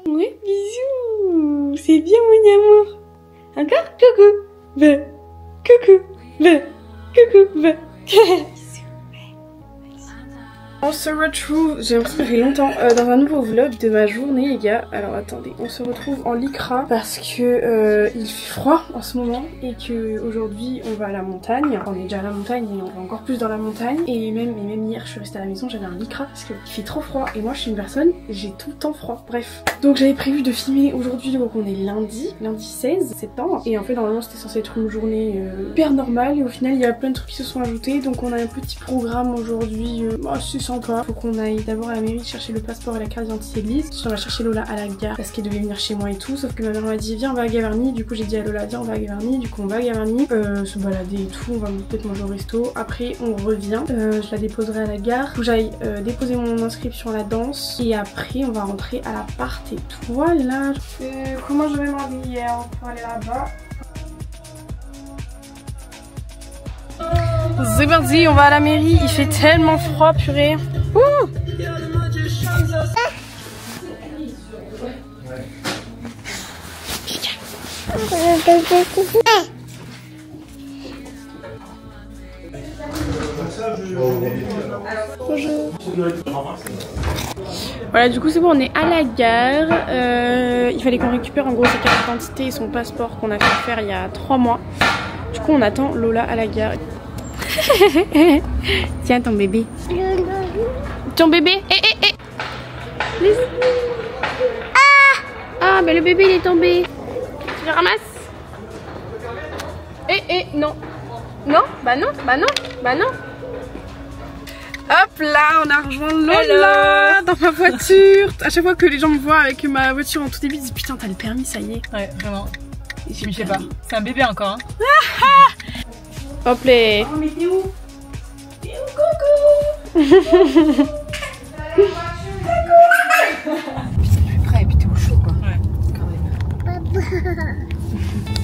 Oui, bisous. C'est bien mon amour. Encore? Coucou. Va. Coucou. Va. Coucou. Va. On se retrouve, j'ai l'impression que ça fait longtemps, dans un nouveau vlog de ma journée les gars. Alors attendez, on se retrouve en lycra parce que il fait froid en ce moment et que aujourd'hui on va à la montagne. On est déjà à la montagne et on va encore plus dans la montagne. Et même hier je suis restée à la maison, j'avais un lycra parce qu'il fait trop froid et moi je suis une personne, j'ai tout le temps froid. Bref, donc j'avais prévu de filmer aujourd'hui, donc on est lundi 16 septembre. Et en fait normalement c'était censé être une journée hyper normale et au final il y a plein de trucs qui se sont ajoutés. Donc on a un petit programme aujourd'hui assez sympa. Faut qu'on aille d'abord à la mairie chercher le passeport et la carte d'identité de Lise. On va chercher Lola à la gare parce qu'elle devait venir chez moi et tout. Sauf que ma mère m'a dit viens on va à Gavarnie. Du coup j'ai dit à Lola viens on va à Gavarnie. Du coup on va à Gavarnie se balader et tout. On va peut-être manger au resto. Après on revient. Je la déposerai à la gare. Faut que j'aille déposer mon inscription à la danse. Et après on va rentrer à l'appart et tout. Voilà. Comment je vais m'habiller pour aller là-bas? C'est parti, on va à la mairie, il fait tellement froid, purée. Ouh. Voilà, du coup c'est bon, on est à la gare. Il fallait qu'on récupère en gros sa carte d'identité et son passeport qu'on a fait faire il y a 3 mois. Du coup on attend Lola à la gare. Tiens ton bébé. Ton bébé. Ah bah le bébé il est tombé. Tu le ramasses? Non. Non, bah non. Hop là, on a rejoint Lola dans ma voiture. À chaque fois que les gens me voient avec ma voiture en tout début, ils disent putain t'as le permis, ça y est. Ouais, vraiment. Je sais pas, c'est un bébé encore hein. Hop là. Oh mais t'es où? T'es où, coucou?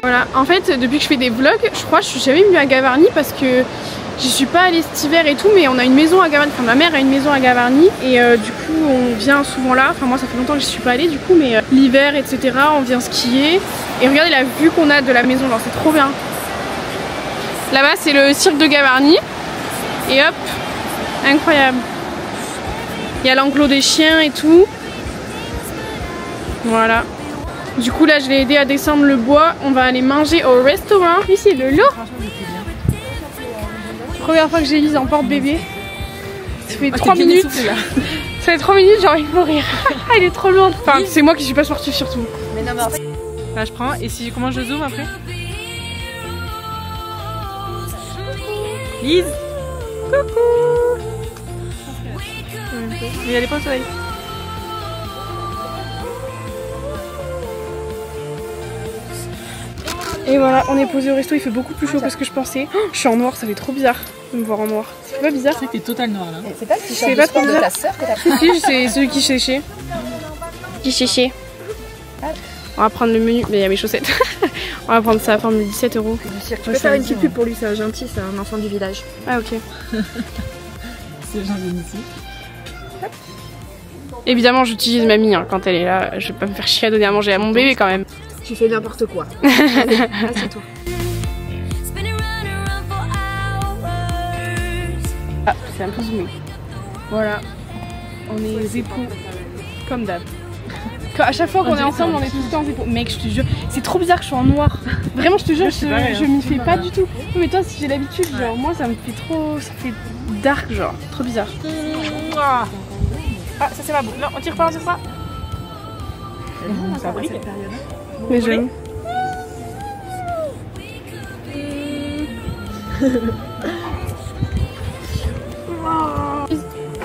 Voilà, en fait depuis que je fais des vlogs, je crois que je suis jamais venue à Gavarnie parce que j'y suis pas allée cet hiver et tout, mais on a une maison à Gavarnie, enfin ma mère a une maison à Gavarnie et du coup on vient souvent là, enfin moi ça fait longtemps que je suis pas allée du coup, mais l'hiver etc on vient skier et regardez la vue qu'on a de la maison, genre c'est trop bien. Là-bas c'est le cirque de Gavarnie et hop, incroyable. Il y a l'enclos des chiens et tout. Voilà. Du coup là je l'ai aidé à descendre le bois, on va aller manger au restaurant. Ici le lot. Première fois que j'ai Lise en porte-bébé. Ça fait 3 minutes. Ça fait 3 minutes, j'ai envie de mourir. Elle est trop lourde. Enfin c'est moi qui suis pas sportive surtout. Mais non mais en fait... Là je prends et si comment je zoome après? Lise. Coucou. Mais elle est pas au soleil. Et voilà, on est posé au resto, il fait beaucoup plus chaud que ce que je pensais. Oh, je suis en noir, ça fait trop bizarre de me voir en noir. C'est pas bizarre? C'est que t'es total noir là. C'est pas le t-shirt de sport de ta sœur que t'as pris? Si, c'est celui qui séchait. Qui séchait. On va prendre le menu, mais il y a mes chaussettes. On va prendre ça à formule 17 €. Tu peux faire une petite pub pour lui, c'est gentil, c'est un enfant du village. Ah ok. C'est gentil ici. Évidemment j'utilise mamie hein, quand elle est là, je vais pas me faire chier à donner à manger à mon bébé quand même. Tu fais n'importe quoi. Assieds-toi. Ah, c'est un peu zoomé. Voilà, on est zépo comme d'hab. À chaque fois qu'on est ensemble, on est tout le temps zépo. Mec, je te jure, c'est trop bizarre que je sois en noir. Vraiment, je te jure, je m'y fais pas du tout. Mais toi, si j'ai l'habitude, genre moi, ça me fait trop, ça fait dark, genre, trop bizarre. Ah, ça c'est pas beau. Non, on tire pas. Ça brille. Mais j'aime.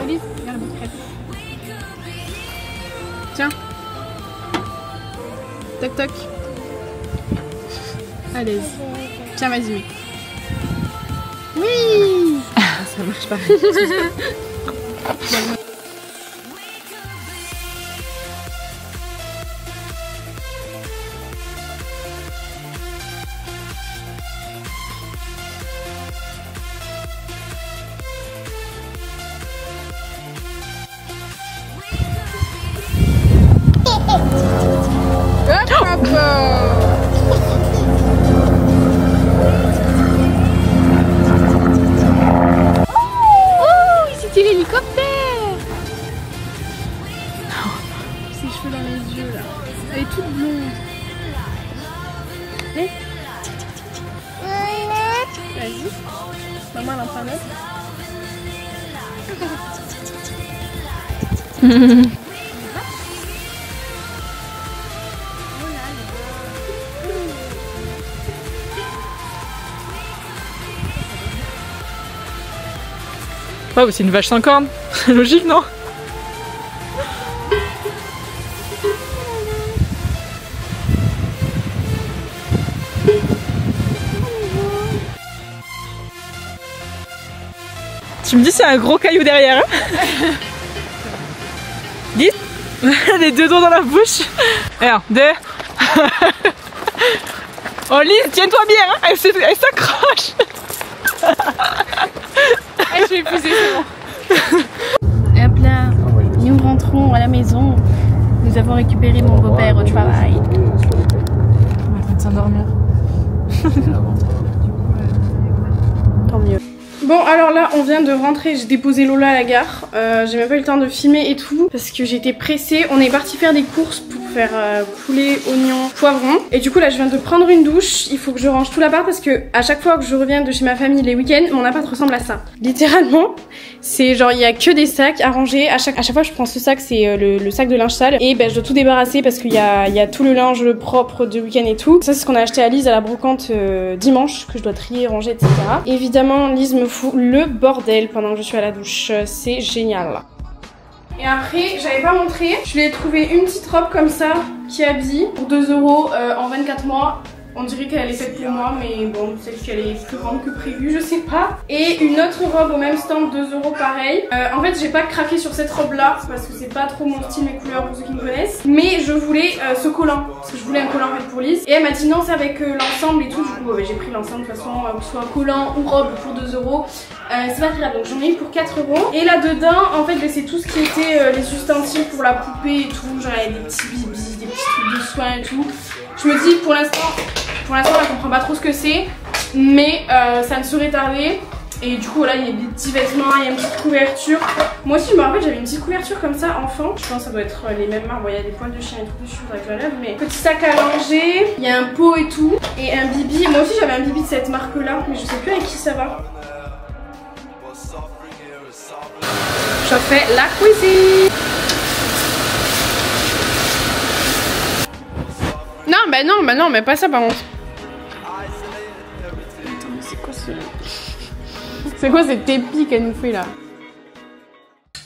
Olive, viens la crêpe. Tiens. Toc toc. À l'aise. Tiens, vas-y. Oui. Ça marche pas. C'était l'hélicoptère. Ses cheveux dans les yeux là. Elle est toute blonde. Allez. Vas-y. Maman elle en prend un autre. Ouais, c'est une vache sans cornes. Logique, non? Tu me dis s'il y a un gros caillou derrière. Hein? Dis. Les deux doigts dans la bouche. 1, 2. Oh Lise, tiens-toi bien, hein. Elle s'accroche. Je vais épouser, c'est bon. Hop là, nous rentrons à la maison. Nous avons récupéré mon beau-père au travail. On est en train de s'endormir. Tant mieux. Bon alors là on vient de rentrer, j'ai déposé Lola à la gare, j'ai même pas eu le temps de filmer et tout parce que j'étais pressée. On est parti faire des courses pour faire poulet, oignons, poivrons et du coup là je viens de prendre une douche. Il faut que je range tout l'appart parce que à chaque fois que je reviens de chez ma famille les week-ends, mon appart ressemble à ça. Littéralement c'est genre il y a que des sacs à ranger. À chaque fois je prends ce sac, c'est le sac de linge sale et ben je dois tout débarrasser parce qu'il y a tout le linge propre de week-end et tout. Ça c'est ce qu'on a acheté à Lise à la brocante dimanche que je dois trier, ranger, etc. Évidemment Lise me fout le bordel pendant que je suis à la douche, c'est génial. Et après, j'avais pas montré, je lui ai trouvé une petite robe comme ça qui habille pour 2 € en 24 mois. On dirait qu'elle est faite pour moi, mais bon, peut-être qu'elle est plus grande que prévu, je sais pas. Et une autre robe au même stand, 2 € pareil. En fait, j'ai pas craqué sur cette robe là parce que c'est pas trop mon style, mes couleurs pour ceux qui me connaissent. Mais je voulais ce collant parce que je voulais un collant en fait pour Lise. Et elle m'a dit non, c'est avec l'ensemble et tout. Du coup, j'ai pris l'ensemble de toute façon, que ce soit collant ou robe pour 2 €. C'est pas très grave, donc j'en ai eu pour 4 €. Et là-dedans, en fait, c'est tout ce qui était les ustensiles pour la poupée et tout. Genre, il y a des petits bibis, des petits trucs de soins et tout. Je me dis, pour l'instant, elle comprend pas trop ce que c'est, mais ça ne saurait tarder. Et du coup, là, il y a des petits vêtements, il y a une petite couverture. Moi aussi, je me rappelle, j'avais une petite couverture comme ça, enfant. Je pense que ça doit être les mêmes marques. Bon, il y a des poils de chien et tout dessus, faudrait que je la lève. Mais petit sac à langer, il y a un pot et tout. Et un bibi. Moi aussi, j'avais un bibi de cette marque-là, mais je sais plus avec qui ça va. Je fais la cuisine. Non, mais pas ça par contre. Attends, mais c'est quoi ce... C'est quoi cette épi qu'elle nous fait là?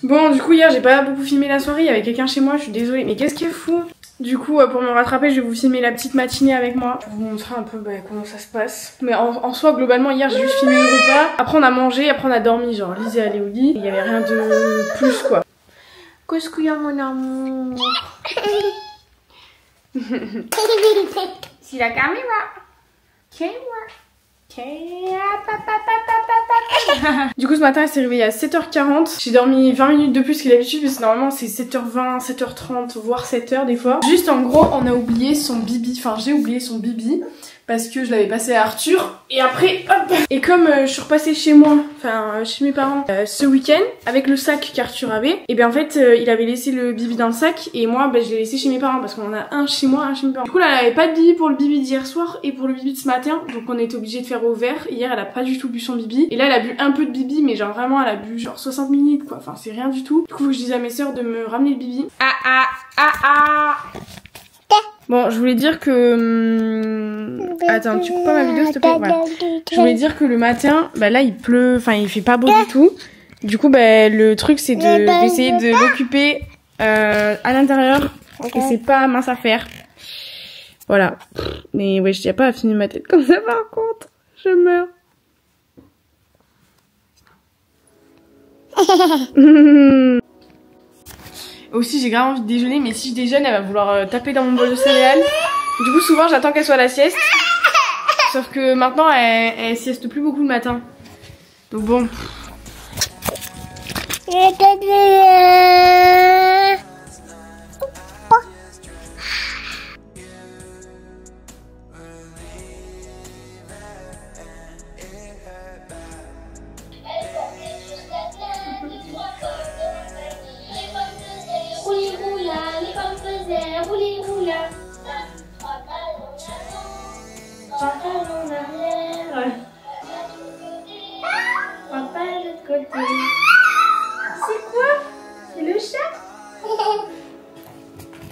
Bon, du coup, hier, j'ai pas beaucoup filmé la soirée. Il y avait quelqu'un chez moi, je suis désolée. Mais qu'est-ce qu'il est fou? Du coup, pour me rattraper, je vais vous filmer la petite matinée avec moi. Pour vous montrer un peu comment ça se passe. Mais en soi, globalement, hier, j'ai juste filmé le repas. Après, on a mangé, après, on a dormi. Genre, Lise est allée au lit. Il y avait rien de plus, quoi. Qu'est-ce qu'il y a, mon amour? Si la caméra. Du coup ce matin elle s'est réveillée à 7h40. J'ai dormi 20 minutes de plus que d'habitude parce que normalement c'est 7h20, 7h30 voire 7h des fois. Juste en gros on a oublié son bibi, enfin j'ai oublié son bibi parce que je l'avais passé à Arthur et après hop. Et comme je suis repassée chez moi, enfin chez mes parents ce week-end avec le sac qu'Arthur avait, et bien en fait il avait laissé le bibi dans le sac et moi je l'ai laissé chez mes parents parce qu'on en a un chez moi, un chez mes parents. Du coup là elle avait pas de bibi pour le bibi d'hier soir et pour le bibi de ce matin, donc on était obligé de faire au verre. Hier elle a pas du tout bu son bibi et là elle a bu un peu de bibi mais genre vraiment elle a bu genre 60 minutes quoi, enfin c'est rien du tout. Du coup je disais à mes soeurs de me ramener le bibi. Bon, je voulais dire que... Attends, tu coupes pas ma vidéo s'il te plaît? Voilà. Je voulais dire que le matin, bah là il pleut, enfin il fait pas beau du tout. Du coup, bah le truc c'est d'essayer de l'occuper à l'intérieur. Et c'est pas mince à faire. Voilà. Mais ouais, je tiens pas à filmer ma tête comme ça par contre. Je meurs. Aussi j'ai grave envie de déjeuner, mais si je déjeune elle va vouloir taper dans mon bol de céréales. Du coup souvent j'attends qu'elle soit à la sieste. Sauf que maintenant elle sieste plus beaucoup le matin. Donc bon.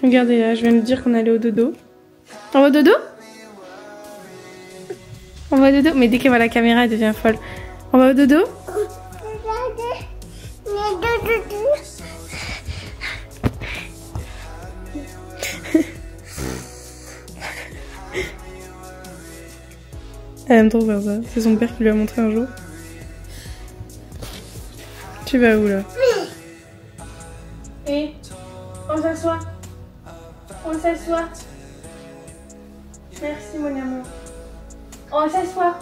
Regardez là, je viens de dire qu'on allait au dodo. On va au dodo? On va au dodo? Mais dès qu'elle voit la caméra, elle devient folle. On va au dodo? Elle aime trop faire ça. C'est son père qui lui a montré un jour. Tu vas où là? Et on s'assoit. On s'assoit. Merci mon amour. On s'assoit.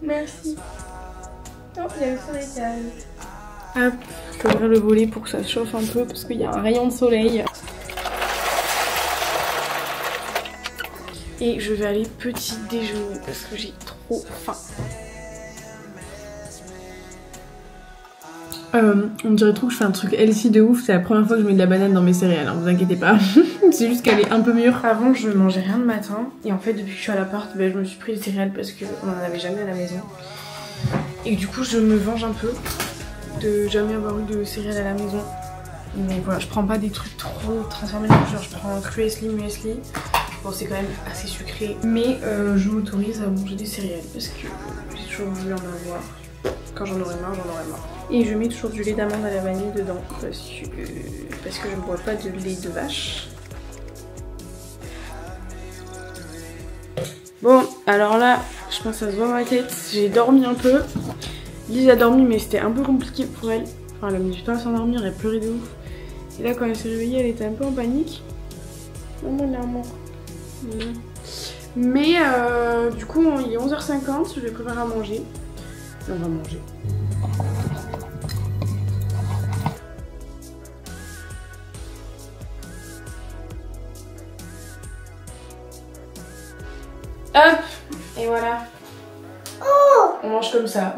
Merci. Oh, il y a le soleil qui arrive. Hop, je vais ouvrir le volet pour que ça se chauffe un peu parce qu'il y a un rayon de soleil. Et je vais aller petit déjeuner parce que j'ai trop faim. On dirait trop que je fais un truc healthy de ouf. C'est la première fois que je mets de la banane dans mes céréales, hein, vous inquiétez pas. C'est juste qu'elle est un peu mûre. Avant je mangeais rien le matin. Et en fait depuis que je suis à l'appart, je me suis pris les céréales parce qu'on en avait jamais à la maison. Et du coup je me venge un peu de jamais avoir eu de céréales à la maison. Mais voilà, je prends pas des trucs trop transformés, genre je prends Muesli, Muesli. Bon c'est quand même assez sucré. Mais je m'autorise à manger des céréales parce que j'ai toujours voulu en avoir. Quand j'en aurai marre, j'en aurai marre. Et je mets toujours du lait d'amande à la vanille dedans parce que je ne bois pas de lait de vache. Bon, alors là, je pense que ça se voit dans ma tête. J'ai dormi un peu. Lise a dormi mais c'était un peu compliqué pour elle. Enfin, elle a mis du temps à s'endormir, elle pleurait de ouf. Et là, quand elle s'est réveillée, elle était un peu en panique. Maman, il est mort. Mais du coup, il est 11h50, je vais préparer à manger. Et on va manger. Hop! Et voilà. On mange comme ça.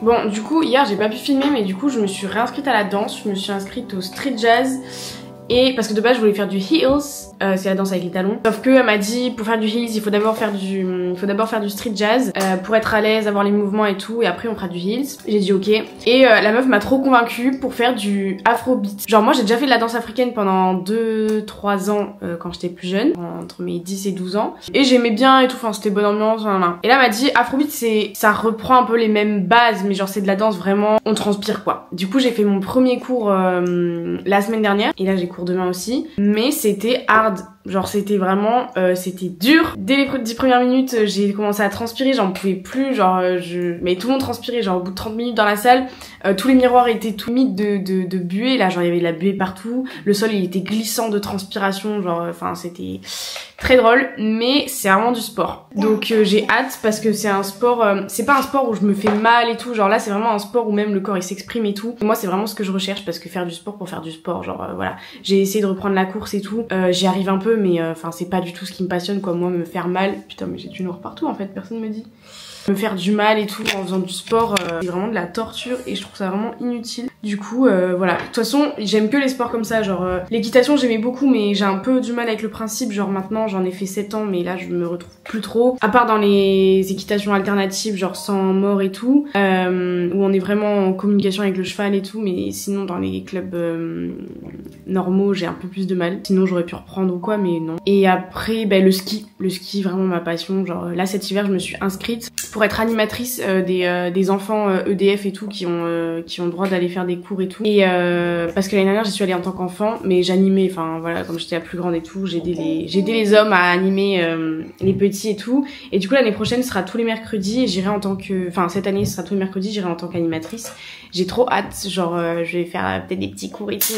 Bon, du coup, hier j'ai pas pu filmer, mais du coup je me suis réinscrite à la danse. Je me suis inscrite au street jazz. Et parce que de base je voulais faire du heels, c'est la danse avec les talons. Sauf que elle m'a dit pour faire du heels il faut d'abord faire du street jazz pour être à l'aise, avoir les mouvements et tout, et après on fera du heels. J'ai dit ok. Et la meuf m'a trop convaincue pour faire du afrobeat. Genre moi j'ai déjà fait de la danse africaine pendant 2-3 ans quand j'étais plus jeune, entre mes 10 et 12 ans. Et j'aimais bien et tout, enfin c'était bonne ambiance, voilà. Et là elle m'a dit afrobeat ça reprend un peu les mêmes bases, mais genre c'est de la danse vraiment, on transpire quoi. Du coup j'ai fait mon premier cours la semaine dernière, et là j'ai cours demain aussi, mais c'était hard, genre c'était vraiment c'était dur. Dès les 10 premières minutes j'ai commencé à transpirer, j'en pouvais plus, genre mais tout le monde transpirait, genre au bout de 30 minutes dans la salle, tous les miroirs étaient tout humides de buée, là genre il y avait de la buée partout, le sol il était glissant de transpiration, genre enfin c'était très drôle, mais c'est vraiment du sport. Donc j'ai hâte parce que c'est un sport, c'est pas un sport où je me fais mal et tout, genre là c'est vraiment un sport où même le corps il s'exprime et tout. Moi c'est vraiment ce que je recherche parce que faire du sport pour faire du sport, genre voilà. J'ai essayé de reprendre la course et tout, j'y arrive un peu mais enfin c'est pas du tout ce qui me passionne quoi. Moi me faire mal, putain mais j'ai du noir partout en fait, personne me dit. Me faire du mal et tout en faisant du sport, c'est vraiment de la torture et je trouve ça vraiment inutile. Du coup voilà, de toute façon j'aime que les sports comme ça, genre l'équitation j'aimais beaucoup mais j'ai un peu du mal avec le principe, genre maintenant j'en ai fait 7 ans mais là je me retrouve plus trop, à part dans les équitations alternatives genre sans mort et tout, où on est vraiment en communication avec le cheval et tout, mais sinon dans les clubs normaux j'ai un peu plus de mal, sinon j'aurais pu reprendre ou quoi mais non. Et après le ski vraiment ma passion, genre là cet hiver je me suis inscrite pour être animatrice des enfants EDF et tout qui ont le droit d'aller faire des cours et tout, et parce que l'année dernière j'y suis allée en tant qu'enfant mais j'animais, enfin voilà, comme j'étais la plus grande et tout, j'aidais les hommes à animer les petits et tout, et du coup l'année prochaine ce sera tous les mercredis et j'irai en tant que, enfin cette année ce sera tous les mercredis, j'irai en tant qu'animatrice. J'ai trop hâte, genre je vais faire peut-être des petits cours et tout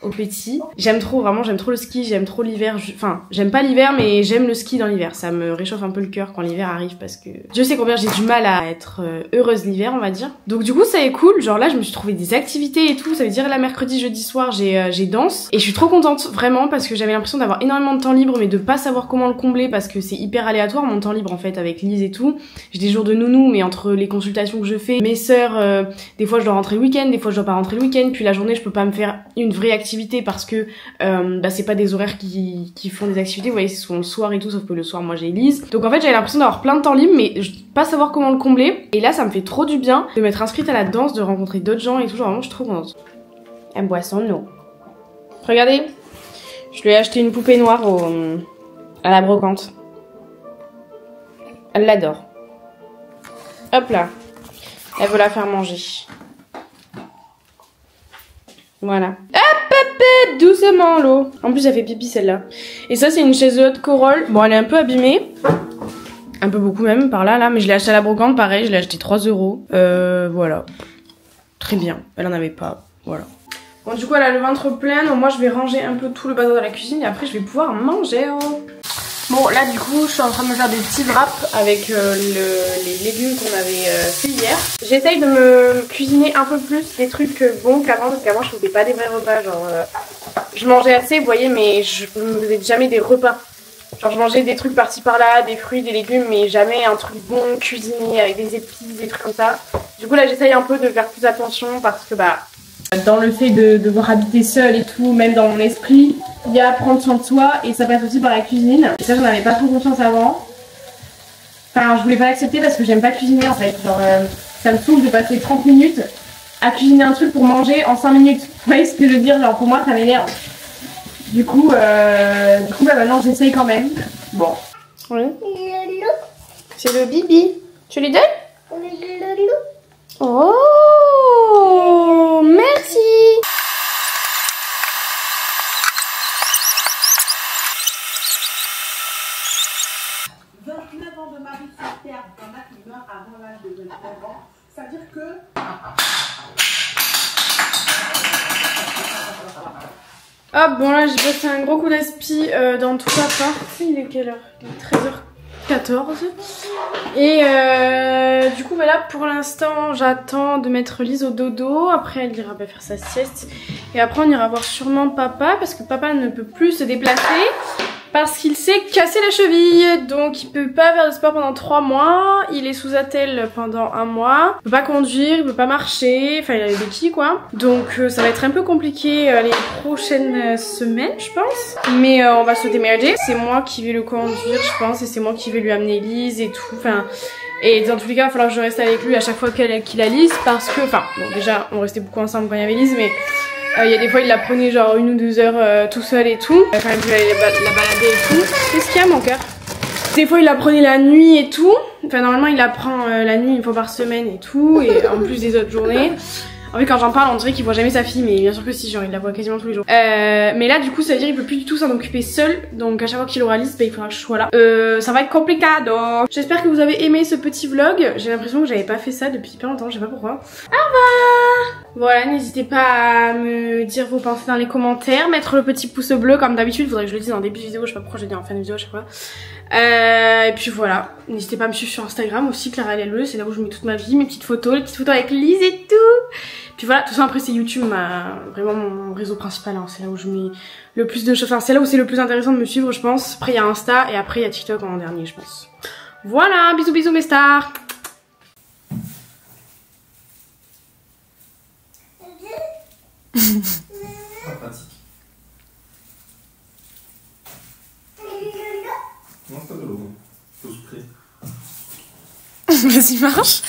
aux petits. J'aime trop, vraiment j'aime trop le ski, j'aime trop l'hiver, enfin j'aime pas l'hiver mais j'aime le ski dans l'hiver, ça me réchauffe un peu le cœur quand l'hiver arrive parce que Dieu sait franchement bien, j'ai du mal à être heureuse l'hiver, on va dire. Donc du coup ça est cool, genre là je me suis trouvé des activités et tout, ça veut dire là mercredi, jeudi soir j'ai danse et je suis trop contente vraiment parce que j'avais l'impression d'avoir énormément de temps libre mais de pas savoir comment le combler parce que c'est hyper aléatoire mon temps libre en fait avec Lise et tout. J'ai des jours de nounou mais entre les consultations que je fais, mes sœurs, des fois je dois rentrer le week-end, des fois je dois pas rentrer le week-end, puis la journée je peux pas me faire une vraie activité parce que bah c'est pas des horaires qui font des activités, vous voyez c'est souvent le soir et tout, sauf que le soir moi j'ai Lise. Donc en fait j'avais l'impression d'avoir plein de temps libre mais je pas savoir comment le combler et là ça me fait trop du bien de m'être inscrite à la danse, de rencontrer d'autres gens et tout, genre vraiment je suis trop contente. Elle boit son eau. Regardez, je lui ai acheté une poupée noire à la brocante. Elle l'adore. Hop là, elle veut la faire manger. Voilà. Hop, doucement l'eau. En plus elle fait pipi celle-là. Et ça c'est une chaise haute Corolle. Bon elle est un peu abîmée. Un peu beaucoup même par là mais je l'ai acheté à la brocante pareil, je l'ai acheté 3 €. Voilà. Très bien, elle en avait pas, voilà. Bon du coup elle a le ventre plein, donc moi je vais ranger un peu tout le bazar de la cuisine et après je vais pouvoir manger. Bon là du coup je suis en train de me faire des petits wraps avec les légumes qu'on avait fait hier. J'essaye de me cuisiner un peu plus des trucs bons qu'avant parce qu'avant je faisais pas des vrais repas, genre je mangeais assez vous voyez mais je me faisais jamais des repas. Genre je mangeais des trucs par-ci par-là, des fruits, des légumes mais jamais un truc bon cuisiné avec des épices, des trucs comme ça. Du coup là j'essaye un peu de faire plus attention parce que bah dans le fait de devoir habiter seule et tout, même dans mon esprit, il y a prendre soin de soi et ça passe aussi par la cuisine. Et ça j'en avais pas trop conscience avant. Enfin je voulais pas l'accepter parce que j'aime pas cuisiner en fait. Genre ça me saoule de passer 30 minutes à cuisiner un truc pour manger en 5 minutes. Vous voyez ce que je veux dire? Genre pour moi ça m'énerve. Du coup bah maintenant j'essaye quand même. Bon. Oui. C'est le bibi. Tu lui donnes? Oh, merci. De Marie sur Terre, il y en a qui meurent avant l'âge de 29 ans. C'est-à-dire que... Hop, bon là j'ai passé un gros coup d'aspi dans tout l'appart. Il est quelle heure? Il est 13h14. Et du coup bah là pour l'instant j'attends de mettre Lise au dodo. Après elle ira faire sa sieste. Et après on ira voir sûrement papa parce que papa ne peut plus se déplacer. Parce qu'il s'est cassé la cheville, donc il peut pas faire de sport pendant 3 mois, il est sous attelle pendant 1 mois, il peut pas conduire, il peut pas marcher, enfin il a les béquilles quoi. Donc ça va être un peu compliqué les prochaines semaines je pense. Mais on va se démerder, c'est moi qui vais le conduire je pense et c'est moi qui vais lui amener Lise et tout, enfin... Et dans tous les cas il va falloir que je reste avec lui à chaque fois qu'il a Lise parce que, enfin bon déjà on restait beaucoup ensemble quand il y avait Lise mais... Il y a des fois il la prenait genre 1 ou 2 heures tout seul et tout. Quand il pouvait aller la balader et tout. Qu'est-ce qu'il y a mon cœur? Des fois il la prenait la nuit et tout. Enfin normalement il la prend la nuit 1 fois par semaine et tout. Et en plus des autres journées. En fait quand j'en parle on dirait qu'il voit jamais sa fille mais bien sûr que si, genre il la voit quasiment tous les jours. Mais là du coup ça veut dire qu'il peut plus du tout s'en occuper seul. Donc à chaque fois qu'il aura Lise bah, il faudra que je sois là. Ça va être complicado. J'espère que vous avez aimé ce petit vlog. J'ai l'impression que j'avais pas fait ça depuis hyper longtemps, je sais pas pourquoi. Au revoir. Voilà, n'hésitez pas à me dire vos pensées dans les commentaires, mettre le petit pouce bleu comme d'habitude, faudrait que je le dise en début de vidéo, je sais pas pourquoi je le dis en fin de vidéo à chaque fois. Et puis voilà, n'hésitez pas à me suivre sur Instagram aussi, Clara LLE, c'est là où je mets toute ma vie, mes petites photos, les petites photos avec Lise et tout. Puis voilà, tout ça après c'est YouTube, vraiment mon réseau principal, hein. C'est là où je mets le plus de choses, enfin c'est là où c'est le plus intéressant de me suivre je pense. Après il y a Insta et après il y a TikTok en dernier je pense. Voilà, bisous bisous mes stars. Ah, pratique. Non, c'est pas de l'eau. Faut sucrer. Vas-y marche.